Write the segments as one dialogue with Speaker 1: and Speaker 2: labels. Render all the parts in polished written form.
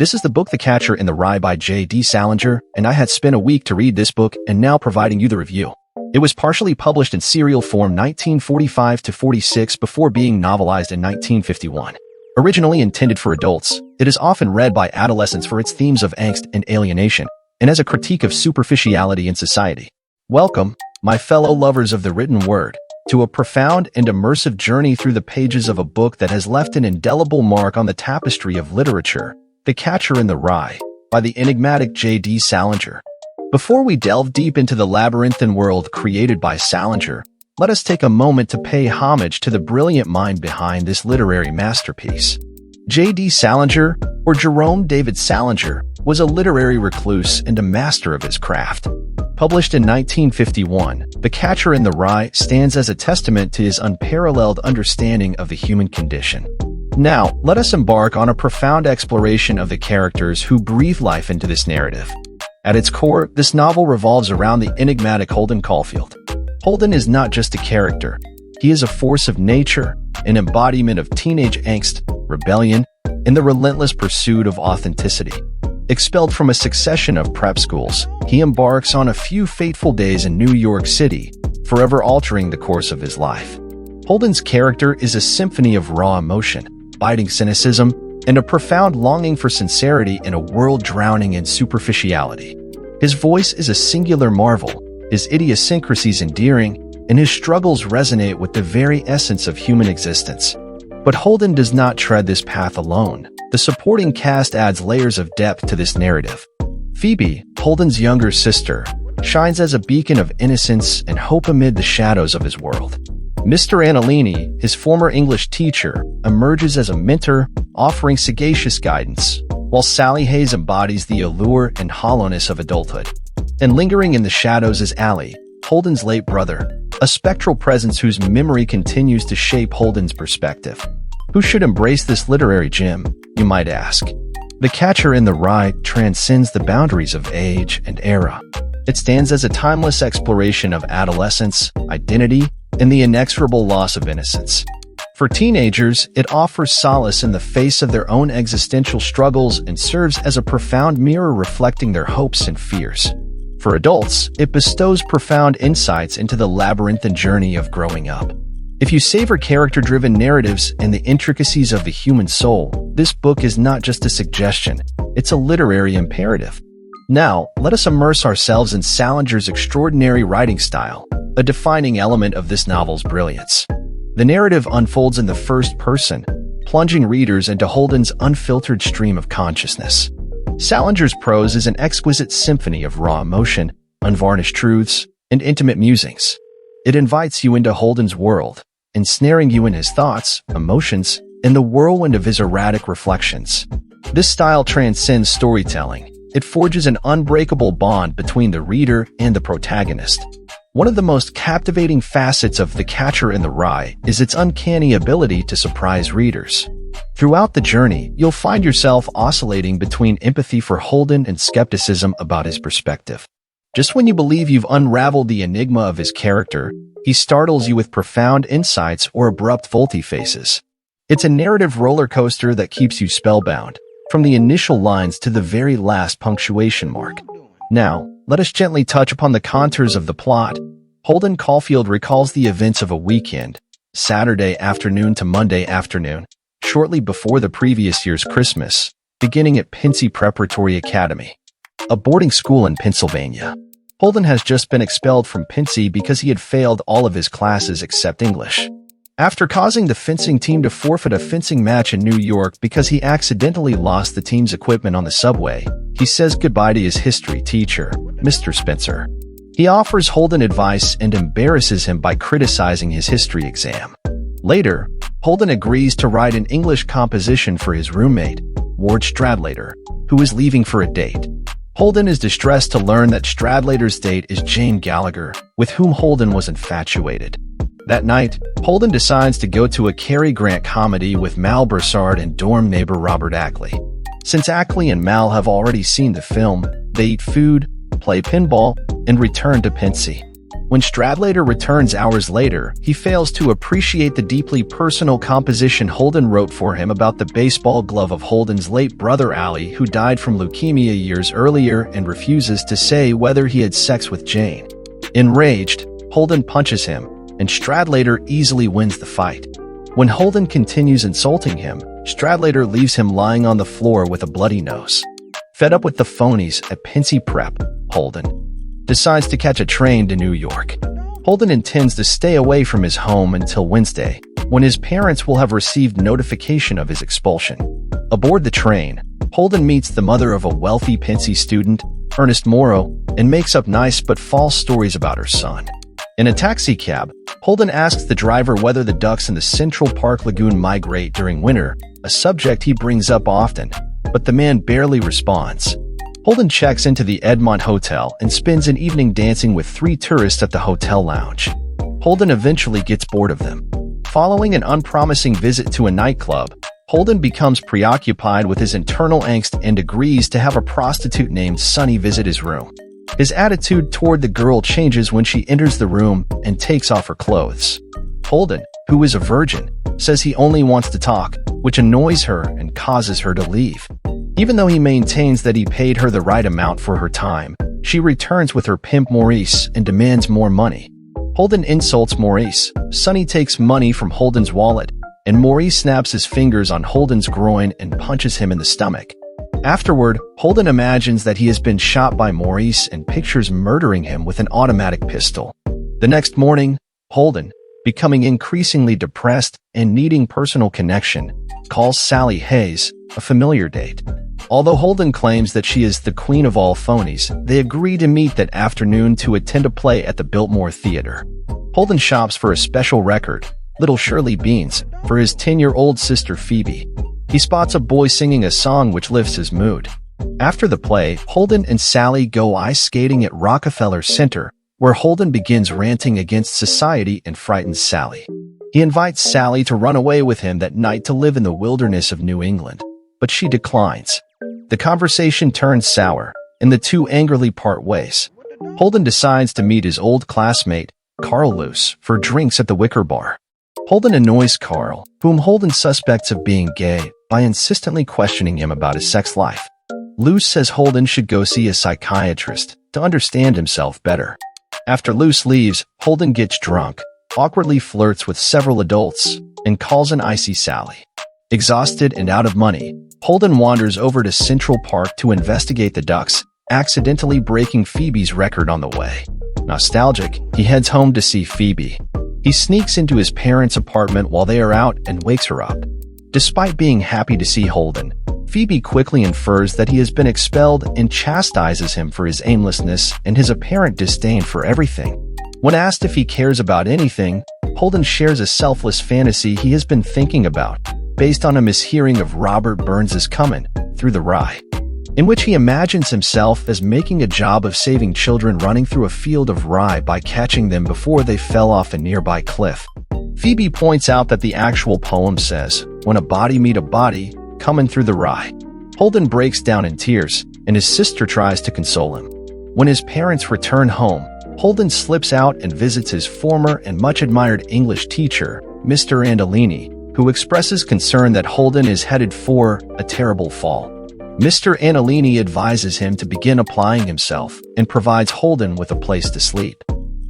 Speaker 1: This is the book The Catcher in the Rye by J.D. Salinger, and I had spent a week to read this book and now providing you the review. It was partially published in serial form 1945-46 before being novelized in 1951. Originally intended for adults, it is often read by adolescents for its themes of angst and alienation, and as a critique of superficiality in society. Welcome, my fellow lovers of the written word, to a profound and immersive journey through the pages of a book that has left an indelible mark on the tapestry of literature, The Catcher in the Rye, by the enigmatic J.D. Salinger. Before we delve deep into the labyrinthine world created by Salinger, let us take a moment to pay homage to the brilliant mind behind this literary masterpiece. J.D. Salinger, or Jerome David Salinger, was a literary recluse and a master of his craft. Published in 1951, The Catcher in the Rye stands as a testament to his unparalleled understanding of the human condition. Now, let us embark on a profound exploration of the characters who breathe life into this narrative. At its core, this novel revolves around the enigmatic Holden Caulfield. Holden is not just a character. He is a force of nature, an embodiment of teenage angst, rebellion, and the relentless pursuit of authenticity. Expelled from a succession of prep schools, he embarks on a few fateful days in New York City, forever altering the course of his life. Holden's character is a symphony of raw emotion, biting cynicism, and a profound longing for sincerity in a world drowning in superficiality. His voice is a singular marvel, his idiosyncrasies endearing, and his struggles resonate with the very essence of human existence. But Holden does not tread this path alone. The supporting cast adds layers of depth to this narrative. Phoebe, Holden's younger sister, shines as a beacon of innocence and hope amid the shadows of his world. Mr. Annalini, his former English teacher, emerges as a mentor, offering sagacious guidance, while Sally Hayes embodies the allure and hollowness of adulthood. And lingering in the shadows is Allie, Holden's late brother, a spectral presence whose memory continues to shape Holden's perspective. Who should embrace this literary gem, you might ask? The Catcher in the Rye transcends the boundaries of age and era. It stands as a timeless exploration of adolescence, identity, and the inexorable loss of innocence. For teenagers, it offers solace in the face of their own existential struggles and serves as a profound mirror reflecting their hopes and fears. For adults, it bestows profound insights into the labyrinthine journey of growing up. If you savor character-driven narratives and the intricacies of the human soul, this book is not just a suggestion, it's a literary imperative. Now, let us immerse ourselves in Salinger's extraordinary writing style, a defining element of this novel's brilliance. The narrative unfolds in the first person, plunging readers into Holden's unfiltered stream of consciousness. Salinger's prose is an exquisite symphony of raw emotion, unvarnished truths, and intimate musings. It invites you into Holden's world, ensnaring you in his thoughts, emotions, and the whirlwind of his erratic reflections. This style transcends storytelling. It forges an unbreakable bond between the reader and the protagonist. One of the most captivating facets of The Catcher in the Rye is its uncanny ability to surprise readers. Throughout the journey, you'll find yourself oscillating between empathy for Holden and skepticism about his perspective. Just when you believe you've unraveled the enigma of his character, he startles you with profound insights or abrupt volte-faces. It's a narrative roller coaster that keeps you spellbound, from the initial lines to the very last punctuation mark. Now, let us gently touch upon the contours of the plot. Holden Caulfield recalls the events of a weekend, Saturday afternoon to Monday afternoon, shortly before the previous year's Christmas, beginning at Pincy Preparatory Academy, a boarding school in Pennsylvania. Holden has just been expelled from Pincy because he had failed all of his classes except English. After causing the fencing team to forfeit a fencing match in New York because he accidentally lost the team's equipment on the subway, he says goodbye to his history teacher, Mr. Spencer. He offers Holden advice and embarrasses him by criticizing his history exam. Later, Holden agrees to write an English composition for his roommate, Ward Stradlater, who is leaving for a date. Holden is distressed to learn that Stradlater's date is Jane Gallagher, with whom Holden was infatuated. That night, Holden decides to go to a Cary Grant comedy with Mal Broussard and dorm neighbor Robert Ackley. Since Ackley and Mal have already seen the film, they eat food, play pinball, and return to Pincy. When Stradlater returns hours later, he fails to appreciate the deeply personal composition Holden wrote for him about the baseball glove of Holden's late brother Ali, who died from leukemia years earlier, and refuses to say whether he had sex with Jane. Enraged, Holden punches him, and Stradlater easily wins the fight. When Holden continues insulting him, Stradlater leaves him lying on the floor with a bloody nose. Fed up with the phonies at Pincy Prep, Holden decides to catch a train to New York. Holden intends to stay away from his home until Wednesday, when his parents will have received notification of his expulsion. Aboard the train, Holden meets the mother of a wealthy Pincy student, Ernest Morrow, and makes up nice but false stories about her son. In a taxicab, Holden asks the driver whether the ducks in the Central Park Lagoon migrate during winter, a subject he brings up often, but the man barely responds. Holden checks into the Edmont Hotel and spends an evening dancing with 3 tourists at the hotel lounge. Holden eventually gets bored of them. Following an unpromising visit to a nightclub, Holden becomes preoccupied with his internal angst and agrees to have a prostitute named Sunny visit his room. His attitude toward the girl changes when she enters the room and takes off her clothes. Holden, who is a virgin, says he only wants to talk, which annoys her and causes her to leave. Even though he maintains that he paid her the right amount for her time, she returns with her pimp Maurice and demands more money. Holden insults Maurice, Sunny takes money from Holden's wallet, and Maurice snaps his fingers on Holden's groin and punches him in the stomach. Afterward, Holden imagines that he has been shot by Maurice and pictures murdering him with an automatic pistol. The next morning, Holden, becoming increasingly depressed and needing personal connection, calls Sally Hayes, a familiar date. Although Holden claims that she is the queen of all phonies, they agree to meet that afternoon to attend a play at the Biltmore Theater. Holden shops for a special record, Little Shirley Beans, for his 10-year-old sister Phoebe. He spots a boy singing a song which lifts his mood. After the play, Holden and Sally go ice skating at Rockefeller Center, where Holden begins ranting against society and frightens Sally. He invites Sally to run away with him that night to live in the wilderness of New England, but she declines. The conversation turns sour, and the two angrily part ways. Holden decides to meet his old classmate, Carl Luce, for drinks at the Wicker Bar. Holden annoys Carl, whom Holden suspects of being gay, by insistently questioning him about his sex life. Luce says Holden should go see a psychiatrist to understand himself better. After Luce leaves, Holden gets drunk, awkwardly flirts with several adults, and calls an icy Sally. Exhausted and out of money, Holden wanders over to Central Park to investigate the ducks, accidentally breaking Phoebe's record on the way. Nostalgic, he heads home to see Phoebe. He sneaks into his parents' apartment while they are out and wakes her up. Despite being happy to see Holden, Phoebe quickly infers that he has been expelled and chastises him for his aimlessness and his apparent disdain for everything. When asked if he cares about anything, Holden shares a selfless fantasy he has been thinking about, based on a mishearing of Robert Burns's Comin' Through the Rye, in which he imagines himself as making a job of saving children running through a field of rye by catching them before they fell off a nearby cliff. Phoebe points out that the actual poem says, "When a body meet a body, comin' through the rye." Holden breaks down in tears, and his sister tries to console him. When his parents return home, Holden slips out and visits his former and much-admired English teacher, Mr. Andolini, who expresses concern that Holden is headed for a terrible fall. Mr. Andolini advises him to begin applying himself and provides Holden with a place to sleep.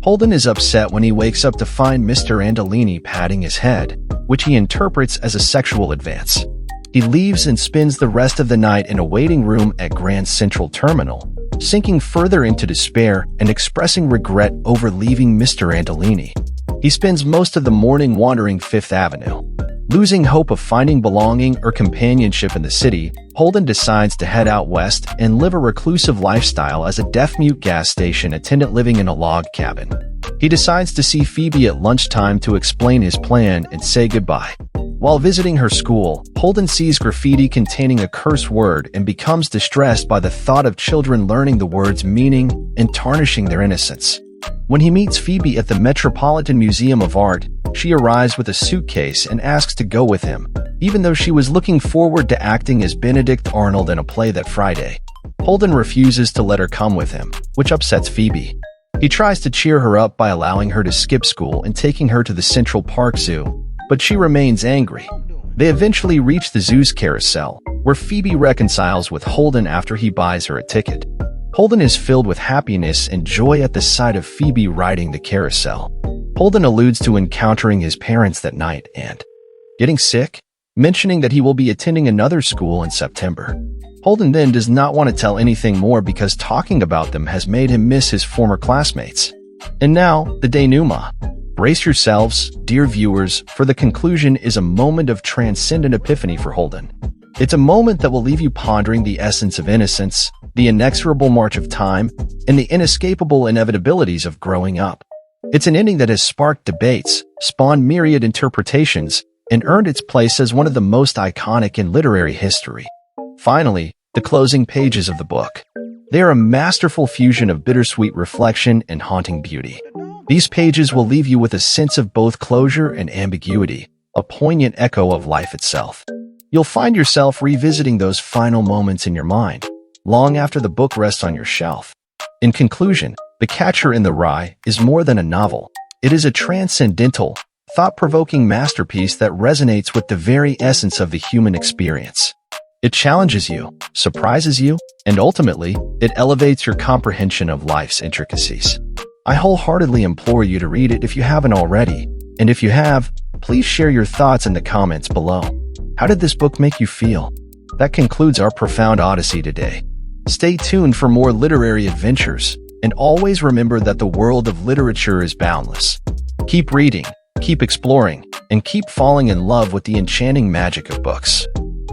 Speaker 1: Holden is upset when he wakes up to find Mr. Andolini patting his head, which he interprets as a sexual advance. He leaves and spends the rest of the night in a waiting room at Grand Central Terminal, sinking further into despair and expressing regret over leaving Mr. Andolini. He spends most of the morning wandering Fifth Avenue. Losing hope of finding belonging or companionship in the city, Holden decides to head out west and live a reclusive lifestyle as a deaf-mute gas station attendant living in a log cabin. He decides to see Phoebe at lunchtime to explain his plan and say goodbye. While visiting her school, Holden sees graffiti containing a curse word and becomes distressed by the thought of children learning the word's meaning and tarnishing their innocence. When he meets Phoebe at the Metropolitan Museum of Art, she arrives with a suitcase and asks to go with him, even though she was looking forward to acting as Benedict Arnold in a play that Friday. Holden refuses to let her come with him, which upsets Phoebe. He tries to cheer her up by allowing her to skip school and taking her to the Central Park Zoo, but she remains angry. They eventually reach the zoo's carousel, where Phoebe reconciles with Holden after he buys her a ticket. Holden is filled with happiness and joy at the sight of Phoebe riding the carousel. Holden alludes to encountering his parents that night and getting sick, mentioning that he will be attending another school in September. Holden then does not want to tell anything more because talking about them has made him miss his former classmates. And now, the denouement. Brace yourselves, dear viewers, for the conclusion is a moment of transcendent epiphany for Holden. It's a moment that will leave you pondering the essence of innocence, the inexorable march of time, and the inescapable inevitabilities of growing up. It's an ending that has sparked debates, spawned myriad interpretations, and earned its place as one of the most iconic in literary history. Finally, the closing pages of the book. They are a masterful fusion of bittersweet reflection and haunting beauty. These pages will leave you with a sense of both closure and ambiguity, a poignant echo of life itself. You'll find yourself revisiting those final moments in your mind, long after the book rests on your shelf. In conclusion, The Catcher in the Rye is more than a novel. It is a transcendental, thought-provoking masterpiece that resonates with the very essence of the human experience. It challenges you, surprises you, and ultimately, it elevates your comprehension of life's intricacies. I wholeheartedly implore you to read it if you haven't already, and if you have, please share your thoughts in the comments below. How did this book make you feel? That concludes our profound odyssey today. Stay tuned for more literary adventures, and always remember that the world of literature is boundless. Keep reading, keep exploring, and keep falling in love with the enchanting magic of books.